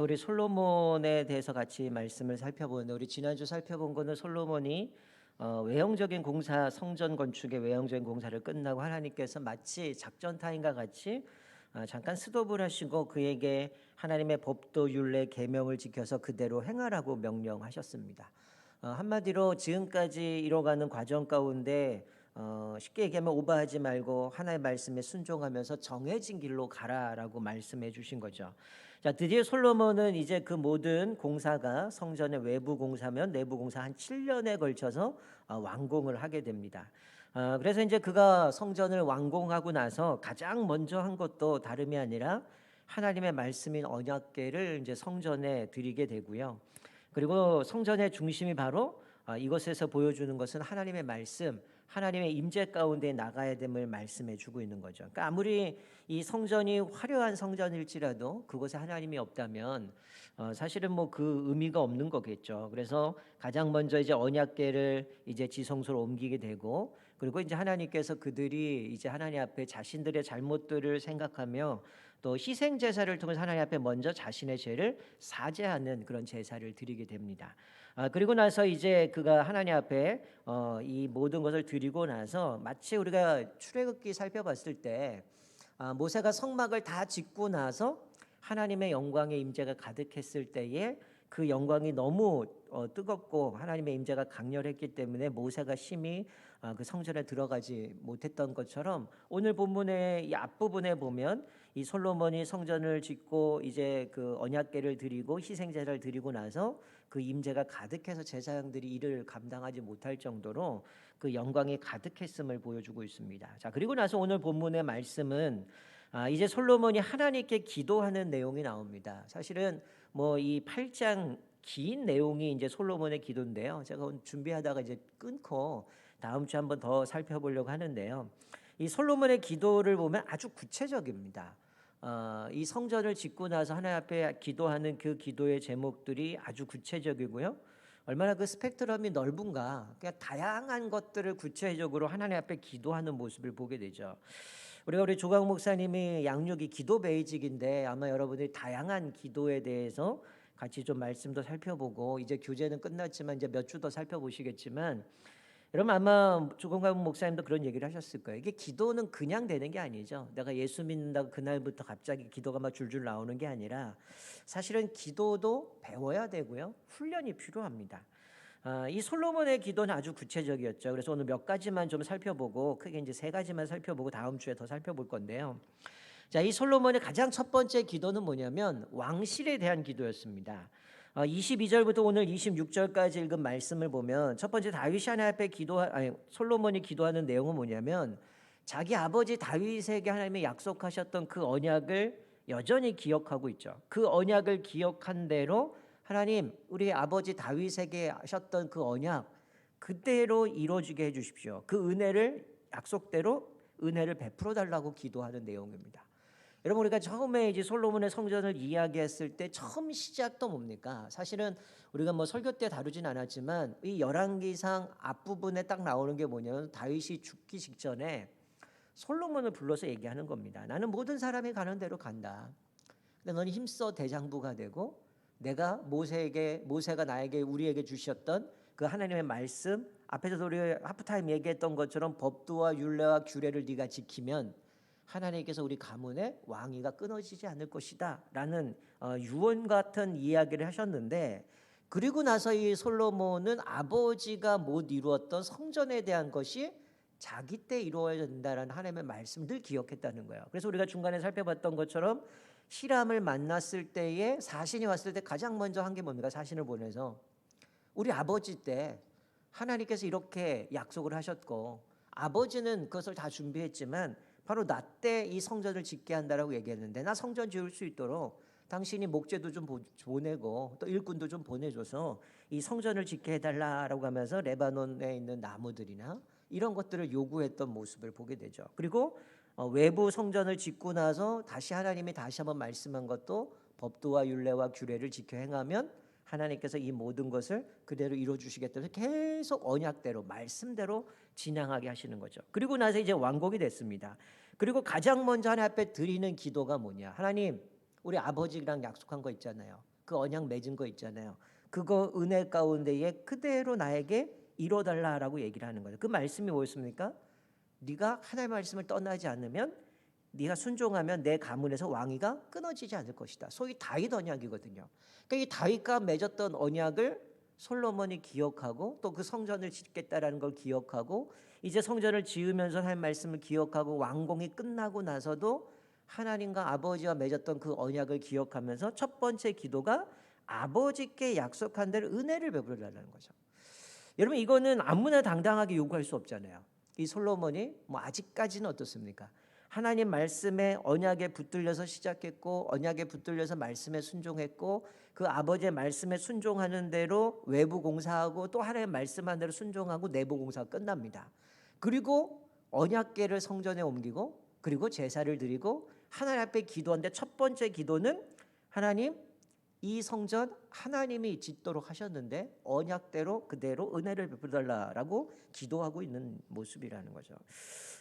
우리 솔로몬에 대해서 같이 말씀을 살펴보는데, 우리 지난주 살펴본 거는 솔로몬이 외형적인 공사, 성전 건축의 외형적인 공사를 끝나고 하나님께서 마치 작전 타임과 같이 잠깐 스톱을 하시고 그에게 하나님의 법도 율례 계명을 지켜서 그대로 행하라고 명령하셨습니다. 한마디로 지금까지 이뤄가는 과정 가운데 쉽게 얘기하면 오버하지 말고 하나의 말씀에 순종하면서 정해진 길로 가라라고 말씀해 주신 거죠. 자, 드디어 솔로몬은 이제 그 모든 공사가 성전의 외부 공사면 내부 공사 한 7년에 걸쳐서 완공을 하게 됩니다. 그래서 이제 그가 성전을 완공하고 나서 가장 먼저 한 것도 다름이 아니라 하나님의 말씀인 언약궤를 이제 성전에 드리게 되고요. 그리고 성전의 중심이 바로 이것에서 보여주는 것은 하나님의 말씀, 하나님의 임재 가운데 나가야 됨을 말씀해 주고 있는 거죠. 그러니까 아무리 이 성전이 화려한 성전일지라도 그곳에 하나님이 없다면 사실은 뭐 그 의미가 없는 거겠죠. 그래서 가장 먼저 이제 언약궤를 이제 지성소로 옮기게 되고, 그리고 이제 하나님께서 그들이 이제 하나님 앞에 자신들의 잘못들을 생각하며 또 희생 제사를 통해서 하나님 앞에 먼저 자신의 죄를 사죄하는 그런 제사를 드리게 됩니다. 그리고 나서 이제 그가 하나님 앞에 이 모든 것을 드리고 나서 마치 우리가 출애굽기 살펴봤을 때 모세가 성막을 다 짓고 나서 하나님의 영광의 임재가 가득했을 때에 그 영광이 너무 뜨겁고 하나님의 임재가 강렬했기 때문에 모세가 심히 그 성전에 들어가지 못했던 것처럼, 오늘 본문의 이 앞부분에 보면 이 솔로몬이 성전을 짓고 이제 그 언약궤를 드리고 희생제사를 드리고 나서 그 임재가 가득해서 제사장들이 이를 감당하지 못할 정도로 그 영광이 가득했음을 보여주고 있습니다. 자, 그리고 나서 오늘 본문의 말씀은 이제 솔로몬이 하나님께 기도하는 내용이 나옵니다. 사실은 뭐 이 8장 긴 내용이 이제 솔로몬의 기도인데요. 제가 오늘 준비하다가 이제 끊고 다음 주에 한번 더 살펴보려고 하는데요. 이 솔로몬의 기도를 보면 아주 구체적입니다. 이 성전을 짓고 나서 하나님 앞에 기도하는 그 기도의 제목들이 아주 구체적이고요. 얼마나 그 스펙트럼이 넓은가, 그냥 다양한 것들을 구체적으로 하나님 앞에 기도하는 모습을 보게 되죠. 우리 조광 목사님이 양육이 기도 베이직인데 아마 여러분들이 다양한 기도에 대해서 같이 좀 말씀도 살펴보고, 이제 교재는 끝났지만 이제 몇 주 더 살펴보시겠지만, 여러분 아마 조광 목사님도 그런 얘기를 하셨을 거예요. 이게 기도는 그냥 되는 게 아니죠. 내가 예수 믿는다고 그날부터 갑자기 기도가 막 줄줄 나오는 게 아니라 사실은 기도도 배워야 되고요, 훈련이 필요합니다. 이 솔로몬의 기도는 아주 구체적이었죠. 그래서 오늘 몇 가지만 좀 살펴보고, 크게 이제 세 가지만 살펴보고 다음 주에 더 살펴볼 건데요. 자, 이 솔로몬의 가장 첫 번째 기도는 뭐냐면 왕실에 대한 기도였습니다. 22절부터 오늘 26절까지 읽은 말씀을 보면 첫 번째 다윗이 하나님 앞에 솔로몬이 기도하는 내용은 뭐냐면 자기 아버지 다윗에게 하나님이 약속하셨던 그 언약을 여전히 기억하고 있죠. 그 언약을 기억한 대로 하나님, 우리 아버지 다윗에게 하셨던 그 언약 그대로 이루어지게 해주십시오. 그 은혜를, 약속대로 은혜를 베풀어 달라고 기도하는 내용입니다. 여러분, 우리가 처음에 이제 솔로몬의 성전을 이야기했을 때 처음 시작도 뭡니까? 사실은 우리가 뭐 설교 때 다루진 않았지만 이 열왕기상 앞부분에 딱 나오는 게 뭐냐면 다윗이 죽기 직전에 솔로몬을 불러서 얘기하는 겁니다. 나는 모든 사람이 가는 대로 간다. 근데 너는 힘써 대장부가 되고 내가 모세가 나에게 우리에게 주셨던 그 하나님의 말씀, 앞에서 우리 하프타임 얘기했던 것처럼 법도와 율례와 규례를 네가 지키면 하나님께서 우리 가문의 왕위가 끊어지지 않을 것이다 라는 유언 같은 이야기를 하셨는데, 그리고 나서 이 솔로몬은 아버지가 못 이루었던 성전에 대한 것이 자기 때 이루어야 된다라는 하나님의 말씀을 늘 기억했다는 거예요. 그래서 우리가 중간에 살펴봤던 것처럼 히람을 만났을 때에, 사신이 왔을 때 가장 먼저 한 게 뭡니까? 사신을 보내서 우리 아버지 때 하나님께서 이렇게 약속을 하셨고 아버지는 그것을 다 준비했지만 바로 나 때 이 성전을 짓게 한다라고 얘기했는데, 나 성전 지을 수 있도록 당신이 목재도 좀 보내고 또 일꾼도 좀 보내줘서 이 성전을 짓게 해달라라고 하면서 레바논에 있는 나무들이나 이런 것들을 요구했던 모습을 보게 되죠. 그리고 외부 성전을 짓고 나서 다시 하나님이 다시 한번 말씀한 것도 법도와 율례와 규례를 지켜 행하면 하나님께서 이 모든 것을 그대로 이루어 주시겠다. 계속 언약대로 말씀대로 진행하게 하시는 거죠. 그리고 나서 이제 완공이 됐습니다. 그리고 가장 먼저 하나님 앞에 드리는 기도가 뭐냐? 하나님, 우리 아버지랑 약속한 거 있잖아요. 그 언약 맺은 거 있잖아요. 그거 은혜 가운데에 그대로 나에게 이뤄달라라고 얘기를 하는 거죠. 그 말씀이 뭐였습니까? 네가 하나님의 말씀을 떠나지 않으면, 네가 순종하면 내 가문에서 왕위가 끊어지지 않을 것이다. 소위 다윗 언약이거든요. 그러니까 이 다윗과 맺었던 언약을 솔로몬이 기억하고 또 그 성전을 짓겠다라는 걸 기억하고 이제 성전을 지으면서 하나님 말씀을 기억하고 왕궁이 끝나고 나서도 하나님과 아버지와 맺었던 그 언약을 기억하면서 첫 번째 기도가 아버지께 약속한 대로 은혜를 베풀어 달라는 거죠. 여러분 이거는 아무나 당당하게 요구할 수 없잖아요. 이 솔로몬이 뭐 아직까지는 어떻습니까? 하나님 말씀에 언약에 붙들려서 시작했고 언약에 붙들려서 말씀에 순종했고 그 아버지의 말씀에 순종하는 대로 외부 공사하고 또 하나님 말씀한 대로 순종하고 내부 공사가 끝납니다. 그리고 언약궤를 성전에 옮기고 그리고 제사를 드리고 하나님 앞에 기도하는데 첫 번째 기도는 하나님 이 성전 하나님이 짓도록 하셨는데 언약대로 그대로 은혜를 베풀어달라라고 기도하고 있는 모습이라는 거죠.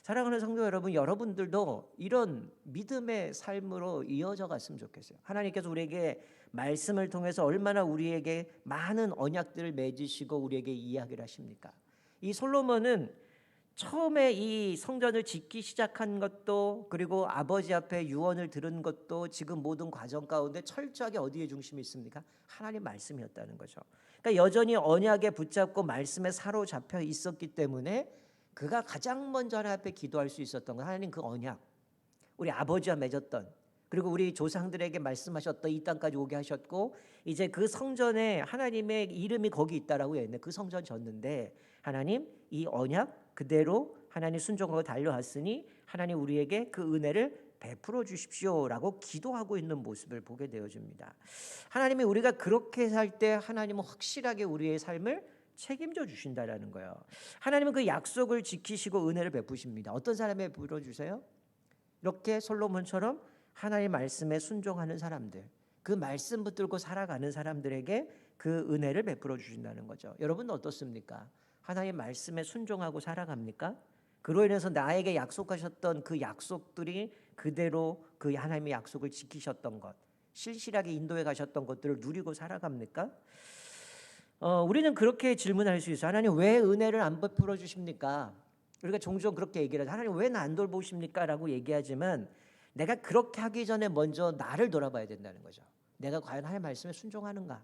사랑하는 성도 여러분, 여러분들도 이런 믿음의 삶으로 이어져 갔으면 좋겠어요. 하나님께서 우리에게 말씀을 통해서 얼마나 우리에게 많은 언약들을 맺으시고 우리에게 이야기를 하십니까? 이 솔로몬은 처음에 이 성전을 짓기 시작한 것도 그리고 아버지 앞에 유언을 들은 것도 지금 모든 과정 가운데 철저하게 어디에 중심이 있습니까? 하나님 말씀이었다는 거죠. 그러니까 여전히 언약에 붙잡고 말씀에 사로잡혀 있었기 때문에 그가 가장 먼저 하나님 앞에 기도할 수 있었던 건 하나님 그 언약, 우리 아버지와 맺었던 그리고 우리 조상들에게 말씀하셨던 이 땅까지 오게 하셨고 이제 그 성전에 하나님의 이름이 거기 있다라고 했는데 그 성전 졌는데 하나님 이 언약 그대로 하나님 순종하고 달려왔으니 하나님 우리에게 그 은혜를 베풀어 주십시오라고 기도하고 있는 모습을 보게 되어집니다. 하나님이 우리가 그렇게 살 때 하나님은 확실하게 우리의 삶을 책임져 주신다라는 거예요. 하나님은 그 약속을 지키시고 은혜를 베푸십니다. 어떤 사람에 베풀어 주세요? 이렇게 솔로몬처럼 하나님의 말씀에 순종하는 사람들, 그 말씀 붙들고 살아가는 사람들에게 그 은혜를 베풀어 주신다는 거죠. 여러분은 어떻습니까? 하나님의 말씀에 순종하고 살아갑니까? 그로 인해서 나에게 약속하셨던 그 약속들이 그대로 그 하나님의 약속을 지키셨던 것, 실실하게 인도해 가셨던 것들을 누리고 살아갑니까? 우리는 그렇게 질문할 수 있어요. 하나님 왜 은혜를 안 베풀어 주십니까? 우리가 종종 그렇게 얘기를 하죠. 하나님 왜 나 안 돌보십니까? 라고 얘기하지만 내가 그렇게 하기 전에 먼저 나를 돌아봐야 된다는 거죠. 내가 과연 하나님의 말씀에 순종하는가?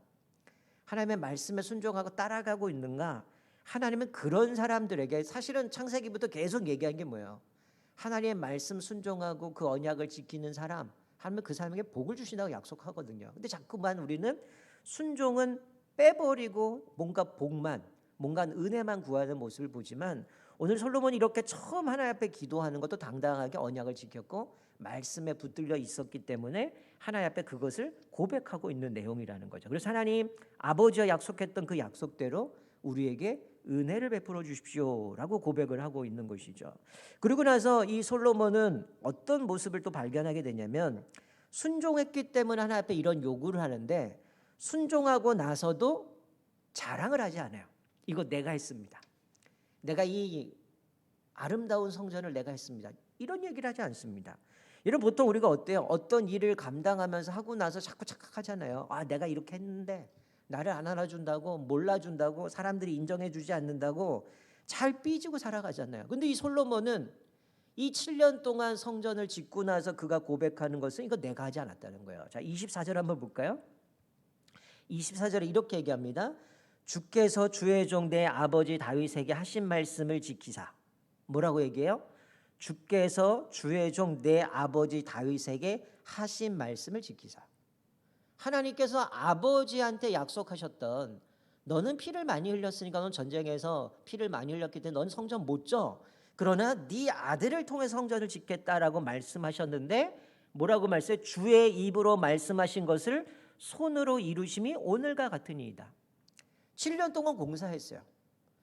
하나님의 말씀에 순종하고 따라가고 있는가? 하나님은 그런 사람들에게 사실은 창세기부터 계속 얘기한 게 뭐예요? 하나님의 말씀 순종하고 그 언약을 지키는 사람, 하나님은 그 사람에게 복을 주신다고 약속하거든요. 근데 자꾸만 우리는 순종은 빼버리고 뭔가 복만, 뭔가 은혜만 구하는 모습을 보지만 오늘 솔로몬이 이렇게 처음 하나님 앞에 기도하는 것도 당당하게 언약을 지켰고 말씀에 붙들려 있었기 때문에 하나님 앞에 그것을 고백하고 있는 내용이라는 거죠. 그래서 하나님 아버지와 약속했던 그 약속대로 우리에게 은혜를 베풀어 주십시오라고 고백을 하고 있는 것이죠. 그리고 나서 이 솔로몬은 어떤 모습을 또 발견하게 되냐면 순종했기 때문에 하나님 앞에 이런 요구를 하는데 순종하고 나서도 자랑을 하지 않아요. 이거 내가 했습니다. 내가 이 아름다운 성전을 내가 했습니다. 이런 얘기를 하지 않습니다. 이런 보통 우리가 어때요? 어떤 일을 감당하면서 하고 나서 자꾸 착각하잖아요. 아, 내가 이렇게 했는데 나를 안 알아준다고, 몰라준다고, 사람들이 인정해주지 않는다고 잘 삐지고 살아가잖아요. 근데 이 솔로몬은 이 7년 동안 성전을 짓고 나서 그가 고백하는 것은 이거 내가 하지 않았다는 거예요. 자, 24절 한번 볼까요? 24절에 이렇게 얘기합니다. 주께서 주의 종 내 아버지 다윗에게 하신 말씀을 지키사. 뭐라고 얘기해요? 주께서 주의 종 내 아버지 다윗에게 하신 말씀을 지키사. 하나님께서 아버지한테 약속하셨던 너는 피를 많이 흘렸으니까 넌 전쟁에서 피를 많이 흘렸기 때문에 넌 성전 못 져. 그러나 네 아들을 통해 성전을 짓겠다라고 말씀하셨는데 뭐라고 말씀해? 주의 입으로 말씀하신 것을 손으로 이루심이 오늘과 같으니이다. 7년 동안 공사했어요.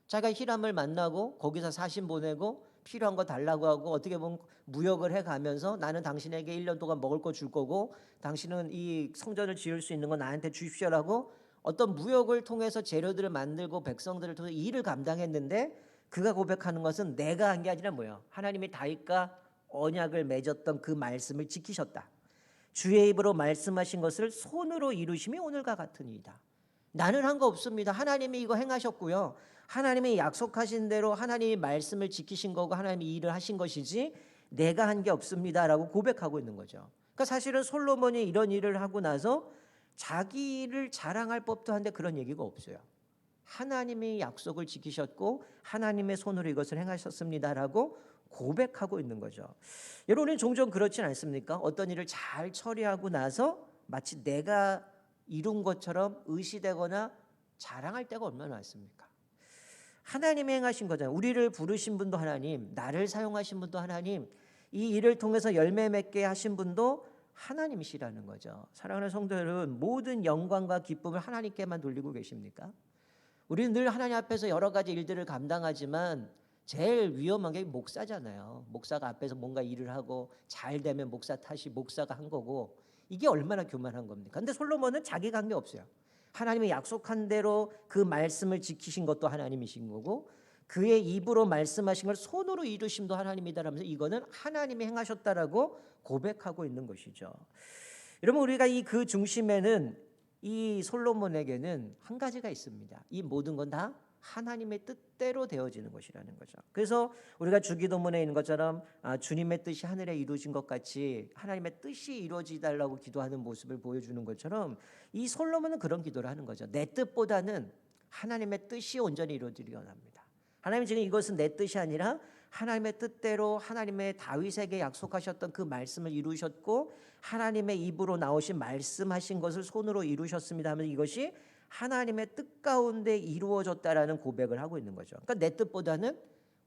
자기가 히람을 만나고 거기서 사신 보내고 필요한 거 달라고 하고 어떻게 보면 무역을 해가면서 나는 당신에게 1년 동안 먹을 거 줄 거고 당신은 이 성전을 지을 수 있는 거 나한테 주십시오라고 어떤 무역을 통해서 재료들을 만들고 백성들을 통해 일을 감당했는데 그가 고백하는 것은 내가 한 게 아니라 뭐예요? 하나님이 다윗과 언약을 맺었던 그 말씀을 지키셨다. 주의 입으로 말씀하신 것을 손으로 이루심이 오늘과 같으니이다. 나는 한 거 없습니다. 하나님이 이거 행하셨고요. 하나님이 약속하신 대로 하나님이 말씀을 지키신 거고 하나님이 일을 하신 것이지 내가 한 게 없습니다라고 고백하고 있는 거죠. 그러니까 사실은 솔로몬이 이런 일을 하고 나서 자기를 자랑할 법도 한데 그런 얘기가 없어요. 하나님이 약속을 지키셨고 하나님의 손으로 이것을 행하셨습니다라고 고백하고 있는 거죠. 여러분은 종종 그렇진 않습니까? 어떤 일을 잘 처리하고 나서 마치 내가 이룬 것처럼 의시되거나 자랑할 때가 얼마나 많습니까? 하나님이 행하신 거잖아요. 우리를 부르신 분도 하나님, 나를 사용하신 분도 하나님, 이 일을 통해서 열매 맺게 하신 분도 하나님이시라는 거죠. 사랑하는 성도 여러분, 모든 영광과 기쁨을 하나님께만 돌리고 계십니까? 우리는 늘 하나님 앞에서 여러 가지 일들을 감당하지만 제일 위험한 게 목사잖아요. 목사가 앞에서 뭔가 일을 하고 잘 되면 목사 탓이 목사가 한 거고, 이게 얼마나 교만한 겁니까? 근데 솔로몬은 자기가 한 게 없어요. 하나님이 약속한 대로 그 말씀을 지키신 것도 하나님이신 거고, 그의 입으로 말씀하신 걸 손으로 이루심도 하나님이다라면서 이거는 하나님이 행하셨다라고 고백하고 있는 것이죠. 여러분, 우리가 이 그 중심에는 이 솔로몬에게는 한 가지가 있습니다. 이 모든 건 다 하나님의 뜻대로 되어지는 것이라는 거죠. 그래서 우리가 주기도문에 있는 것처럼 주님의 뜻이 하늘에 이루어진 것 같이 하나님의 뜻이 이루어지달라고 기도하는 모습을 보여주는 것처럼 이 솔로몬은 그런 기도를 하는 거죠. 내 뜻보다는 하나님의 뜻이 온전히 이루어지려 합니다. 하나님 지금 이것은 내 뜻이 아니라 하나님의 뜻대로 하나님의 다윗에게 약속하셨던 그 말씀을 이루셨고 하나님의 입으로 나오신 말씀하신 것을 손으로 이루셨습니다 하면 이것이 하나님의 뜻 가운데 이루어졌다라는 고백을 하고 있는 거죠. 그러니까 내 뜻보다는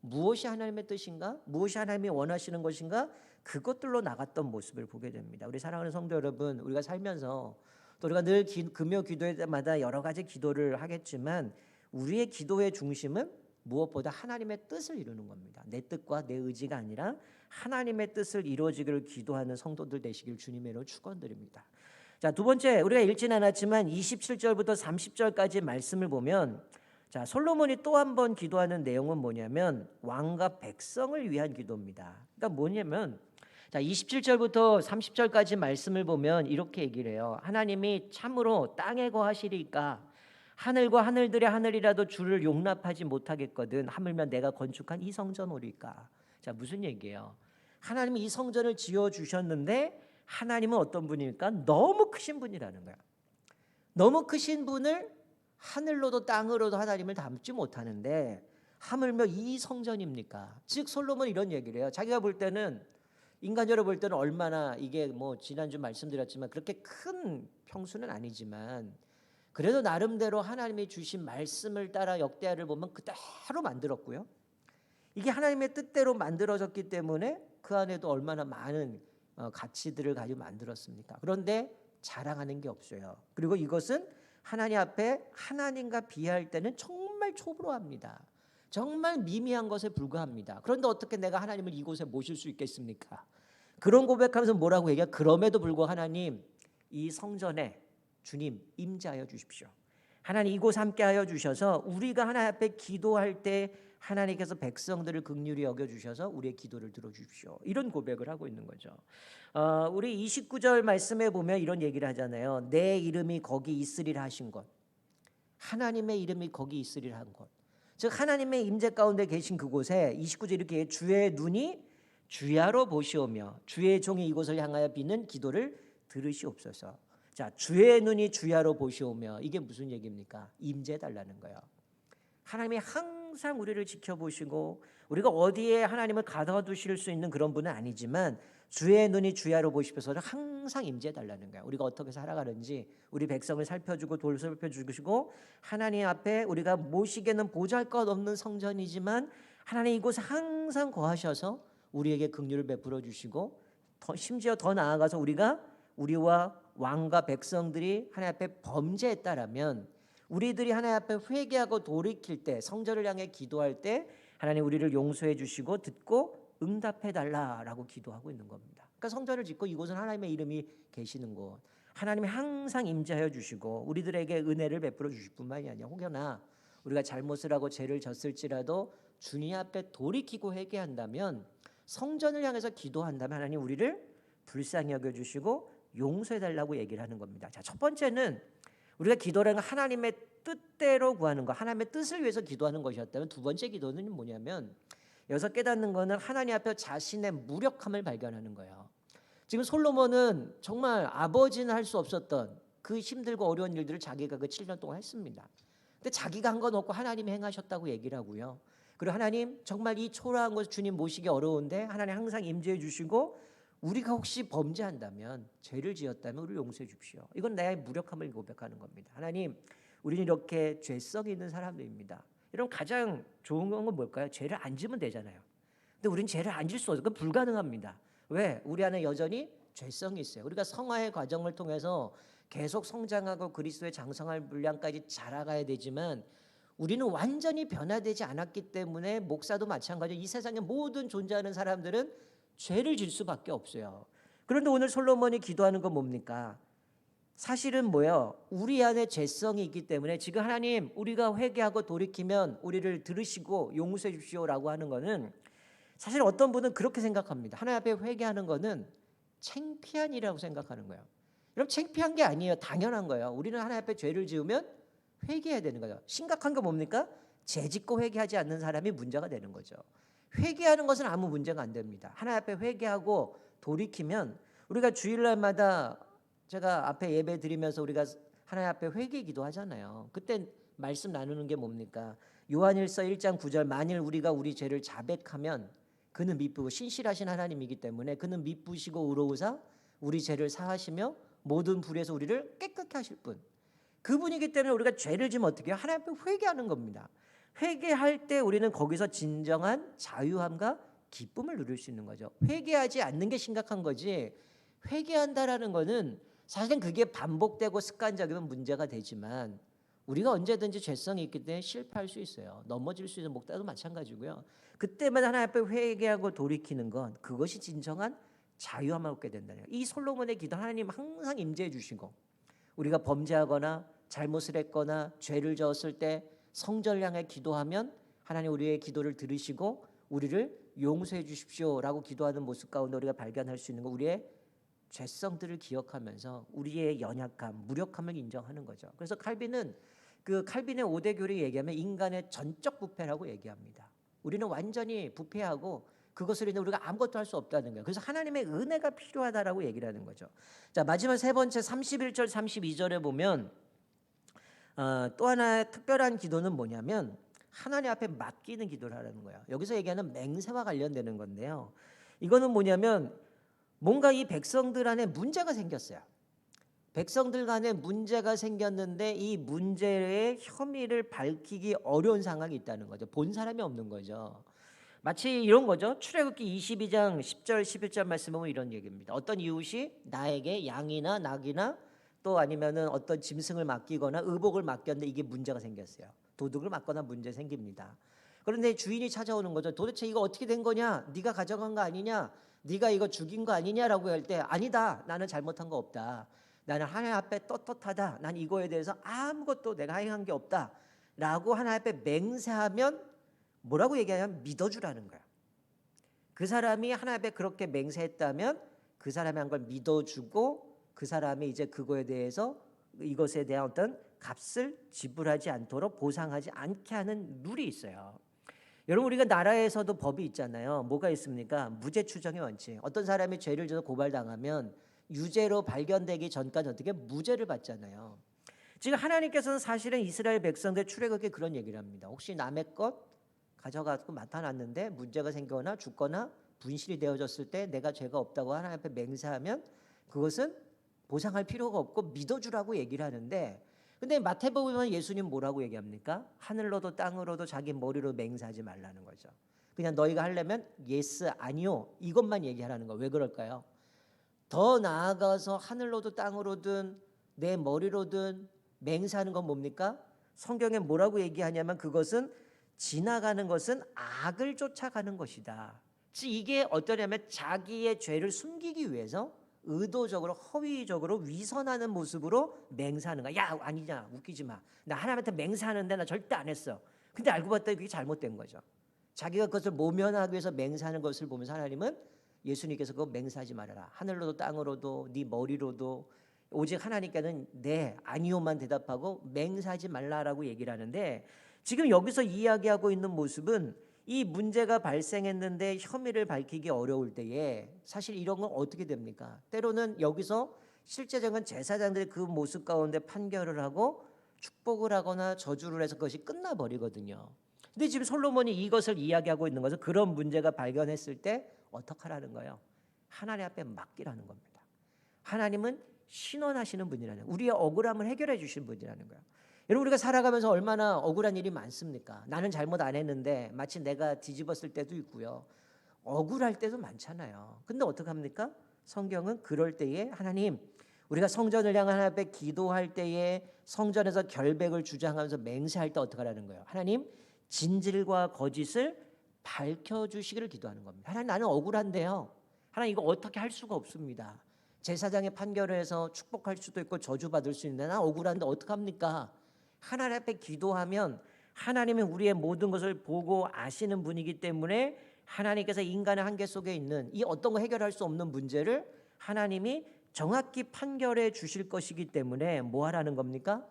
무엇이 하나님의 뜻인가? 무엇이 하나님이 원하시는 것인가? 그것들로 나갔던 모습을 보게 됩니다. 우리 사랑하는 성도 여러분, 우리가 살면서 또 우리가 늘 금요 기도회 때마다 여러 가지 기도를 하겠지만 우리의 기도의 중심은 무엇보다 하나님의 뜻을 이루는 겁니다. 내 뜻과 내 의지가 아니라 하나님의 뜻을 이루어지기를 기도하는 성도들 되시길 주님의 이름으로 축원드립니다. 자, 두 번째, 우리가 읽진 않았지만 27절부터 30절까지 말씀을 보면 자, 솔로몬이 또 한 번 기도하는 내용은 뭐냐면 왕과 백성을 위한 기도입니다. 그러니까 뭐냐면 자, 27절부터 30절까지 말씀을 보면 이렇게 얘기를 해요. 하나님이 참으로 땅에 거하시리까 하늘과 하늘들의 하늘이라도 주를 용납하지 못하겠거든 하물며 내가 건축한 이 성전 오리까. 자, 무슨 얘기예요? 하나님이 이 성전을 지어 주셨는데 하나님은 어떤 분입니까? 너무 크신 분이라는 거야. 너무 크신 분을 하늘로도 땅으로도 하나님을 담지 못하는데 하물며 이 성전입니까? 즉 솔로몬 이런 얘기를 해요. 자기가 볼 때는 인간적으로 볼 때는 얼마나 이게 뭐 지난주 말씀드렸지만 그렇게 큰 평수는 아니지만 그래도 나름대로 하나님이 주신 말씀을 따라 역대하를 보면 그대로 만들었고요. 이게 하나님의 뜻대로 만들어졌기 때문에 그 안에도 얼마나 많은 가치들을 가지고 만들었습니까? 그런데 자랑하는 게 없어요. 그리고 이것은 하나님 앞에 하나님과 비할 때는 정말 초보합니다. 정말 미미한 것에 불과합니다. 그런데 어떻게 내가 하나님을 이곳에 모실 수 있겠습니까? 그런 고백하면서 뭐라고 얘기해요? 그럼에도 불구하고 하나님 이 성전에 주님 임재하여 주십시오. 하나님 이곳 함께하여 주셔서 우리가 하나님 앞에 기도할 때 하나님께서 백성들을 긍휼히 여겨주셔서 우리의 기도를 들어주십시오. 이런 고백을 하고 있는 거죠. 우리 29절 말씀에 보면 이런 얘기를 하잖아요. 내 이름이 거기 있으리라 하신 것. 하나님의 이름이 거기 있으리라 한 것. 즉 하나님의 임재 가운데 계신 그곳에 29절 이렇게 주의 눈이 주야로 보시오며 주의 종이 이곳을 향하여 비는 기도를 들으시옵소서. 자, 주의 눈이 주야로 보시오며 이게 무슨 얘기입니까? 임재 달라는 거예요. 하나님이 항상 우리를 지켜보시고 우리가 어디에 하나님을 가둬두실 수 있는 그런 분은 아니지만 주의 눈이 주야로 보시면서 항상 임재해 달라는 거예요. 우리가 어떻게 살아가는지 우리 백성을 살펴주고 돌살펴주시고 하나님 앞에 우리가 모시기에는 보잘것없는 성전이지만 하나님 이곳에 항상 거하셔서 우리에게 긍휼을 베풀어 주시고 심지어 더 나아가서 우리와 왕과 백성들이 하나님 앞에 범죄했다라면 우리들이 하나님 앞에 회개하고 돌이킬 때 성전을 향해 기도할 때 하나님 우리를 용서해 주시고 듣고 응답해 달라라고 기도하고 있는 겁니다. 그러니까 성전을 짓고 이곳은 하나님의 이름이 계시는 곳. 하나님이 항상 임재하여 주시고 우리들에게 은혜를 베풀어 주실 뿐만이 아니라 혹여나 우리가 잘못을 하고 죄를 졌을지라도 주님 앞에 돌이키고 회개한다면 성전을 향해서 기도한다면 하나님 우리를 불쌍히 여겨 주시고 용서해달라고 얘기를 하는 겁니다. 자, 첫 번째는 우리가 기도라는 건 하나님의 뜻대로 구하는 것, 하나님의 뜻을 위해서 기도하는 것이었다면, 두 번째 기도는 뭐냐면 여기서 깨닫는 거는 하나님 앞에 자신의 무력함을 발견하는 거예요. 지금 솔로몬은 정말 아버지는 할 수 없었던 그 힘들고 어려운 일들을 자기가 그 7년 동안 했습니다. 근데 자기가 한 건 없고 하나님이 행하셨다고 얘기를 하고요. 그리고 하나님 정말 이 초라한 것을 주님 모시기 어려운데 하나님 항상 임재해 주시고 우리가 혹시 범죄한다면, 죄를 지었다면 우리를 용서해 주십시오. 이건 나의 무력함을 고백하는 겁니다. 하나님, 우리는 이렇게 죄성이 있는 사람들입니다. 여러분, 가장 좋은 건 뭘까요? 죄를 안 지면 되잖아요. 근데 우리는 죄를 안 질 수 없어요. 그건 불가능합니다. 왜? 우리 안에 여전히 죄성이 있어요. 우리가 성화의 과정을 통해서 계속 성장하고 그리스도의 장성할 분량까지 자라가야 되지만 우리는 완전히 변화되지 않았기 때문에, 목사도 마찬가지로 이 세상의 모든 존재하는 사람들은 죄를 질 수밖에 없어요. 그런데 오늘 솔로몬이 기도하는 건 뭡니까? 사실은 뭐예요? 우리 안에 죄성이 있기 때문에 지금 하나님, 우리가 회개하고 돌이키면 우리를 들으시고 용서해 주십시오라고 하는 거는, 사실 어떤 분은 그렇게 생각합니다. 하나님 앞에 회개하는 거는 창피한 일이라고 생각하는 거예요. 여러분, 창피한 게 아니에요. 당연한 거예요. 우리는 하나님 앞에 죄를 지으면 회개해야 되는 거죠. 심각한 게 뭡니까? 죄 짓고 회개하지 않는 사람이 문제가 되는 거죠. 회개하는 것은 아무 문제가 안 됩니다. 하나님 앞에 회개하고 돌이키면, 우리가 주일날마다 제가 앞에 예배 드리면서 우리가 하나님 앞에 회개 기도하잖아요. 그때 말씀 나누는 게 뭡니까? 요한일서 1장 9절, 만일 우리가 우리 죄를 자백하면 그는 미쁘고 신실하신 하나님이기 때문에 그는 미쁘시고 의로우사 우리 죄를 사하시며 모든 불에서 우리를 깨끗게 하실 분, 그분이기 때문에 우리가 죄를 지면 어떻게 해요? 하나님 앞에 회개하는 겁니다. 회개할 때 우리는 거기서 진정한 자유함과 기쁨을 누릴 수 있는 거죠. 회개하지 않는 게 심각한 거지, 회개한다라는 거는 사실은 그게 반복되고 습관적이면 문제가 되지만 우리가 언제든지 죄성이 있기 때문에 실패할 수 있어요. 넘어질 수 있는, 목사도 마찬가지고요. 그때마다 하나님 앞에 회개하고 돌이키는 건, 그것이 진정한 자유함을 얻게 된다는 거예요. 이 솔로몬의 기도, 하나님 항상 임재해 주시고, 우리가 범죄하거나 잘못을 했거나 죄를 저었을 때 성전을 향해 기도하면 하나님 우리의 기도를 들으시고 우리를 용서해 주십시오라고 기도하는 모습 가운데 우리가 발견할 수 있는 거, 우리의 죄성들을 기억하면서 우리의 연약함, 무력함을 인정하는 거죠. 그래서 칼빈은 그 칼빈의 5대 교리 얘기하면 인간의 전적 부패라고 얘기합니다. 우리는 완전히 부패하고 그것으로 인해 우리가 아무것도 할 수 없다는 거예요. 그래서 하나님의 은혜가 필요하다라고 얘기를 하는 거죠. 자, 마지막 세 번째 31절 32절에 보면 또 하나의 특별한 기도는 뭐냐면 하나님 앞에 맡기는 기도를 하라는 거예요. 여기서 얘기하는 맹세와 관련되는 건데요. 이거는 뭐냐면 뭔가 이 백성들 안에 문제가 생겼어요. 백성들 간에 문제가 생겼는데 이 문제의 혐의를 밝히기 어려운 상황이 있다는 거죠. 본 사람이 없는 거죠. 마치 이런 거죠. 출애굽기 22장 10절 11절 말씀 보면 이런 얘기입니다. 어떤 이웃이 나에게 양이나 낙이나 또 아니면은 어떤 짐승을 맡기거나 의복을 맡겼는데 이게 문제가 생겼어요. 도둑을 맞거나 문제 생깁니다. 그런데 주인이 찾아오는 거죠. 도대체 이거 어떻게 된 거냐? 네가 가져간 거 아니냐? 네가 이거 죽인 거 아니냐라고 할 때, 아니다, 나는 잘못한 거 없다, 나는 하나님 앞에 떳떳하다, 난 이거에 대해서 아무것도 내가 행한 게 없다 라고 하나님 앞에 맹세하면 뭐라고 얘기하냐면 믿어주라는 거야. 그 사람이 하나님 앞에 그렇게 맹세했다면 그 사람이 한 걸 믿어주고 그 사람이 이제 그거에 대해서 이것에 대한 어떤 값을 지불하지 않도록 보상하지 않게 하는 룰이 있어요. 여러분, 우리가 나라에서도 법이 있잖아요. 뭐가 있습니까? 무죄 추정의 원칙. 어떤 사람이 죄를 져서 고발당하면 유죄로 발견되기 전까지 어떻게 무죄를 받잖아요. 지금 하나님께서는 사실은 이스라엘 백성들 출애굽에 그런 얘기를 합니다. 혹시 남의 것 가져가서 맡아놨는데 문제가 생기거나 죽거나 분실이 되어졌을 때 내가 죄가 없다고 하나님 앞에 맹세하면 그것은 보상할 필요가 없고 믿어주라고 얘기를 하는데, 근데 마태복음에 예수님 뭐라고 얘기합니까? 하늘로도 땅으로도 자기 머리로 맹세하지 말라는 거죠. 그냥 너희가 하려면 예스 아니요 이것만 얘기하라는 거. 왜 그럴까요? 더 나아가서 하늘로도 땅으로든 내 머리로든 맹세하는 건 뭡니까? 성경에 뭐라고 얘기하냐면 그것은 지나가는 것은 악을 쫓아가는 것이다. 즉 이게 어떠냐면 자기의 죄를 숨기기 위해서 의도적으로 허위적으로 위선하는 모습으로 맹세하는 거야. 야, 아니냐, 웃기지 마. 나 하나님한테 맹세하는데 나 절대 안 했어. 근데 알고 봤더니 그게 잘못된 거죠. 자기가 그것을 모면하기 위해서 맹세하는 것을 보면서 하나님은 예수님께서 그거 맹세하지 말아라. 하늘로도 땅으로도 네 머리로도 오직 하나님께는 네 아니요만 대답하고 맹세하지 말라라고 얘기를 하는데, 지금 여기서 이야기하고 있는 모습은 이 문제가 발생했는데 혐의를 밝히기 어려울 때에 사실 이런 건 어떻게 됩니까? 때로는 여기서 실제적인 제사장들이 그 모습 가운데 판결을 하고 축복을 하거나 저주를 해서 그것이 끝나버리거든요. 근데 지금 솔로몬이 이것을 이야기하고 있는 것은 그런 문제가 발견했을 때 어떡하라는 거예요? 하나님 앞에 맡기라는 겁니다. 하나님은 신원하시는 분이라는, 우리의 억울함을 해결해 주신 분이라는 거예요. 여러분, 우리가 살아가면서 얼마나 억울한 일이 많습니까? 나는 잘못 안 했는데 마치 내가 뒤집었을 때도 있고요. 억울할 때도 많잖아요. 근데 어떡합니까? 성경은 그럴 때에 하나님, 우리가 성전을 향한 하나님 앞에 기도할 때에 성전에서 결백을 주장하면서 맹세할 때 어떡하라는 거예요? 하나님, 진실과 거짓을 밝혀주시기를 기도하는 겁니다. 하나님, 나는 억울한데요, 하나님 이거 어떻게 할 수가 없습니다. 제사장의 판결을 해서 축복할 수도 있고 저주받을 수 있는데 난 억울한데 어떡합니까? 하나님 앞에 기도하면 하나님은 우리의 모든 것을 보고 아시는 분이기 때문에 하나님께서 인간의 한계 속에 있는 이 어떤 거 해결할 수 없는 문제를 하나님이 정확히 판결해 주실 것이기 때문에 뭐 하라는 겁니까?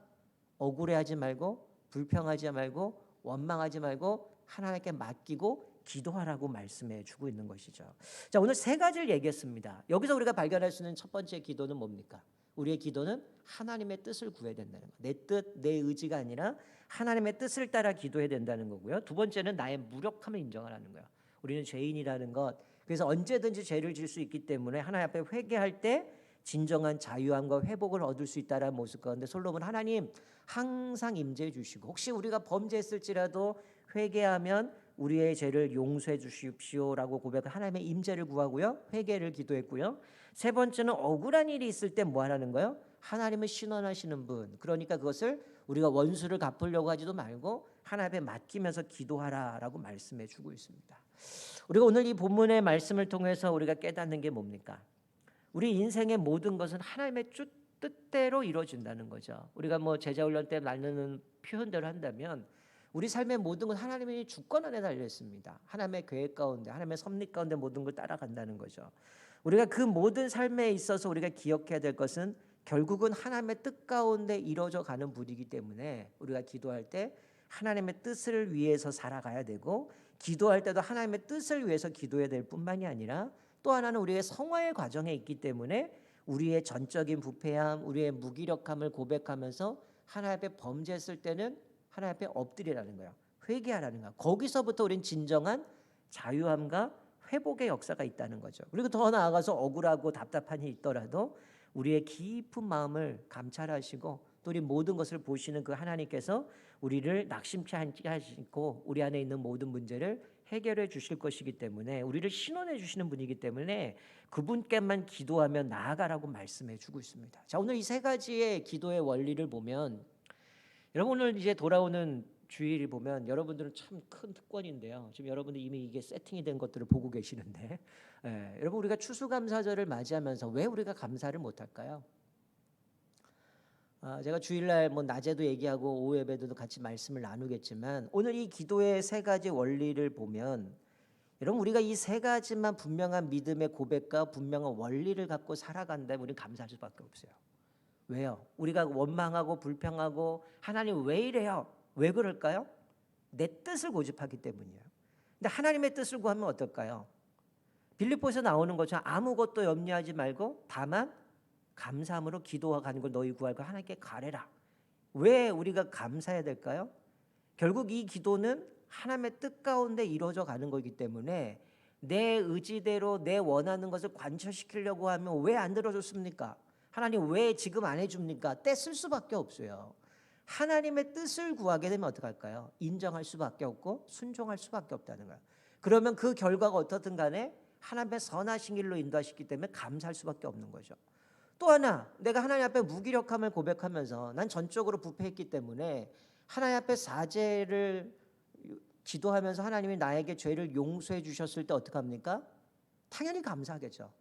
억울해하지 말고 불평하지 말고 원망하지 말고 하나님께 맡기고 기도하라고 말씀해 주고 있는 것이죠. 자, 오늘 세 가지를 얘기했습니다. 여기서 우리가 발견할 수 있는 첫 번째 기도는 뭡니까? 우리의 기도는 하나님의 뜻을 구해야 된다는 거. 내 뜻, 내 의지가 아니라 하나님의 뜻을 따라 기도해야 된다는 거고요. 두 번째는 나의 무력함을 인정하라는 거예요. 우리는 죄인이라는 것. 그래서 언제든지 죄를 질 수 있기 때문에 하나님 앞에 회개할 때 진정한 자유함과 회복을 얻을 수 있다라는 모습 가운데 솔로몬, 하나님 항상 임재해 주시고 혹시 우리가 범죄했을지라도 회개하면 우리의 죄를 용서해 주십시오라고 고백한 하나님의 임재를 구하고요. 회개를 기도했고요. 세 번째는 억울한 일이 있을 때 뭐 하라는 거예요? 하나님은 신원하시는 분. 그러니까 그것을 우리가 원수를 갚으려고 하지도 말고 하나님 앞에 맡기면서 기도하라라고 말씀해 주고 있습니다. 우리가 오늘 이 본문의 말씀을 통해서 우리가 깨닫는 게 뭡니까? 우리 인생의 모든 것은 하나님의 뜻대로 이루어진다는 거죠. 우리가 뭐 제자훈련 때 나누는 표현대로 한다면 우리 삶의 모든 건 하나님의 주권 안에 달려 있습니다. 하나님의 계획 가운데, 하나님의 섭리 가운데 모든 걸 따라간다는 거죠. 우리가 그 모든 삶에 있어서 우리가 기억해야 될 것은 결국은 하나님의 뜻 가운데 이루어져 가는 분이기 때문에 우리가 기도할 때 하나님의 뜻을 위해서 살아가야 되고, 기도할 때도 하나님의 뜻을 위해서 기도해야 될 뿐만이 아니라 또 하나는 우리의 성화의 과정에 있기 때문에 우리의 전적인 부패함, 우리의 무기력함을 고백하면서 하나님 앞에 범죄했을 때는 하나님 앞에 엎드리라는 거예요. 회개하라는 거예요. 거기서부터 우리는 진정한 자유함과 회복의 역사가 있다는 거죠. 그리고 더 나아가서 억울하고 답답한 일이 있더라도 우리의 깊은 마음을 감찰하시고 또 우리 모든 것을 보시는 그 하나님께서 우리를 낙심케 하시고 우리 안에 있는 모든 문제를 해결해 주실 것이기 때문에, 우리를 신원해 주시는 분이기 때문에 그분께만 기도하며 나아가라고 말씀해 주고 있습니다. 자, 오늘 이 세 가지의 기도의 원리를 보면, 여러분 오늘 이제 돌아오는 주일을 보면 여러분들은 참 큰 특권인데요. 지금 여러분들 이미 이게 세팅이 된 것들을 보고 계시는데, 여러분 우리가 추수감사절을 맞이하면서 왜 우리가 감사를 못할까요? 제가 주일날 뭐 낮에도 얘기하고 오후 예배도 같이 말씀을 나누겠지만 오늘 이 기도의 세 가지 원리를 보면 여러분 우리가 이 세 가지만 분명한 믿음의 고백과 분명한 원리를 갖고 살아간다면 우리는 감사할 수밖에 없어요. 왜요? 우리가 원망하고 불평하고 하나님 왜 이래요? 왜 그럴까요? 내 뜻을 고집하기 때문이에요. 근데 하나님의 뜻을 구하면 어떨까요? 빌립보에서 나오는 것처럼 아무것도 염려하지 말고 다만 감사함으로 기도하는 걸 너희 구할 거 하나님께 가래라. 왜 우리가 감사해야 될까요? 결국 이 기도는 하나님의 뜻 가운데 이루어져 가는 거기 때문에 내 의지대로 내 원하는 것을 관철시키려고 하면 왜 안 들어줬습니까? 하나님 왜 지금 안 해줍니까? 떼쓸 수밖에 없어요. 하나님의 뜻을 구하게 되면 어떡할까요? 인정할 수밖에 없고 순종할 수밖에 없다는 거예요. 그러면 그 결과가 어떻든 간에 하나님의 선하신 길로 인도하시기 때문에 감사할 수밖에 없는 거죠. 또 하나, 내가 하나님 앞에 무기력함을 고백하면서 난 전적으로 부패했기 때문에 하나님 앞에 사죄를 기도하면서 하나님이 나에게 죄를 용서해 주셨을 때 어떡합니까? 당연히 감사하겠죠.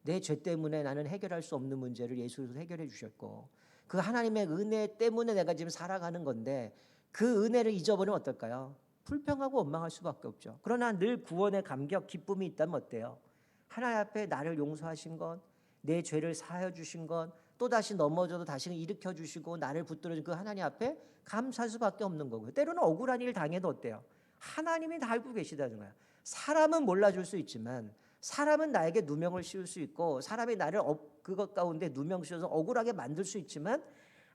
내 죄 때문에 나는 해결할 수 없는 문제를 예수 그리스도로 해결해 주셨고 그 하나님의 은혜 때문에 내가 지금 살아가는 건데 그 은혜를 잊어버리면 어떨까요? 불평하고 원망할 수밖에 없죠. 그러나 늘 구원의 감격, 기쁨이 있다면 어때요? 하나님 앞에 나를 용서하신 것, 내 죄를 사하여 주신 것, 또다시 넘어져도 다시 일으켜 주시고 나를 붙들어준 그 하나님 앞에 감사할 수밖에 없는 거고요. 때로는 억울한 일 당해도 어때요? 하나님이 다 알고 계시다는 거야. 사람은 몰라줄 수 있지만, 사람은 나에게 누명을 씌울 수 있고, 사람이 나를 그것 가운데 누명 씌워서 억울하게 만들 수 있지만,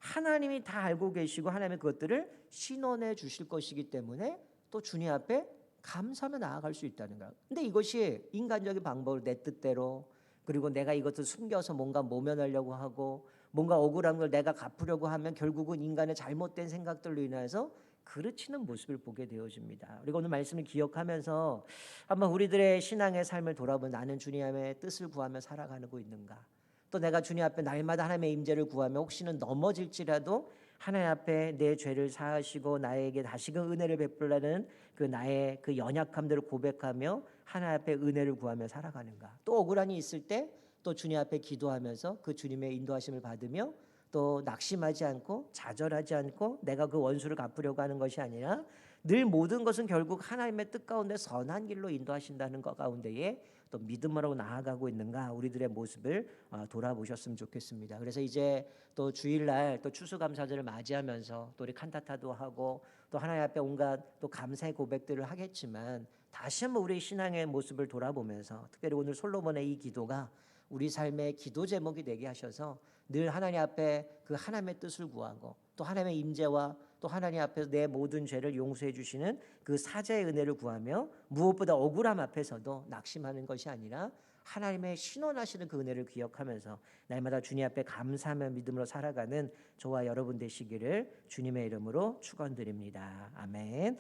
하나님이 다 알고 계시고 하나님의 그것들을 신원해 주실 것이기 때문에 또 주님 앞에 감사하며 나아갈 수 있다는 거야. 근데 이것이 인간적인 방법으로 내 뜻대로, 그리고 내가 이것을 숨겨서 뭔가 모면하려고 하고 뭔가 억울한 걸 내가 갚으려고 하면 결국은 인간의 잘못된 생각들로 인해서 그르치는 모습을 보게 되어집니다. 그리고 오늘 말씀을 기억하면서 한번 우리들의 신앙의 삶을 돌아보면, 나는 주님의 뜻을 구하며 살아가고 있는가? 또 내가 주님 앞에 날마다 하나님의 임재를 구하며 혹시는 넘어질지라도 하나님 앞에 내 죄를 사하시고 나에게 다시금 은혜를 베풀라는 그 나의 그 연약함들을 고백하며 하나님 앞에 은혜를 구하며 살아가는가? 또 억울함이 있을 때 또 주님 앞에 기도하면서 그 주님의 인도하심을 받으며 또 낙심하지 않고 좌절하지 않고 내가 그 원수를 갚으려고 하는 것이 아니라 늘 모든 것은 결국 하나님의 뜻 가운데 선한 길로 인도하신다는 것 가운데에 또 믿음으로 나아가고 있는가, 우리들의 모습을 돌아보셨으면 좋겠습니다. 그래서 이제 또 주일날 또 추수감사절을 맞이하면서 또 우리 칸타타도 하고 또 하나님 앞에 온갖 또 감사의 고백들을 하겠지만, 다시 한번 우리 신앙의 모습을 돌아보면서 특별히 오늘 솔로몬의 이 기도가 우리 삶의 기도 제목이 되게 하셔서 늘 하나님 앞에 그 하나님의 뜻을 구하고 또 하나님의 임재와 또 하나님 앞에서 내 모든 죄를 용서해 주시는 그 사죄의 은혜를 구하며, 무엇보다 억울함 앞에서도 낙심하는 것이 아니라 하나님의 신원하시는 그 은혜를 기억하면서 날마다 주님 앞에 감사하며 믿음으로 살아가는 저와 여러분 되시기를 주님의 이름으로 축원드립니다. 아멘.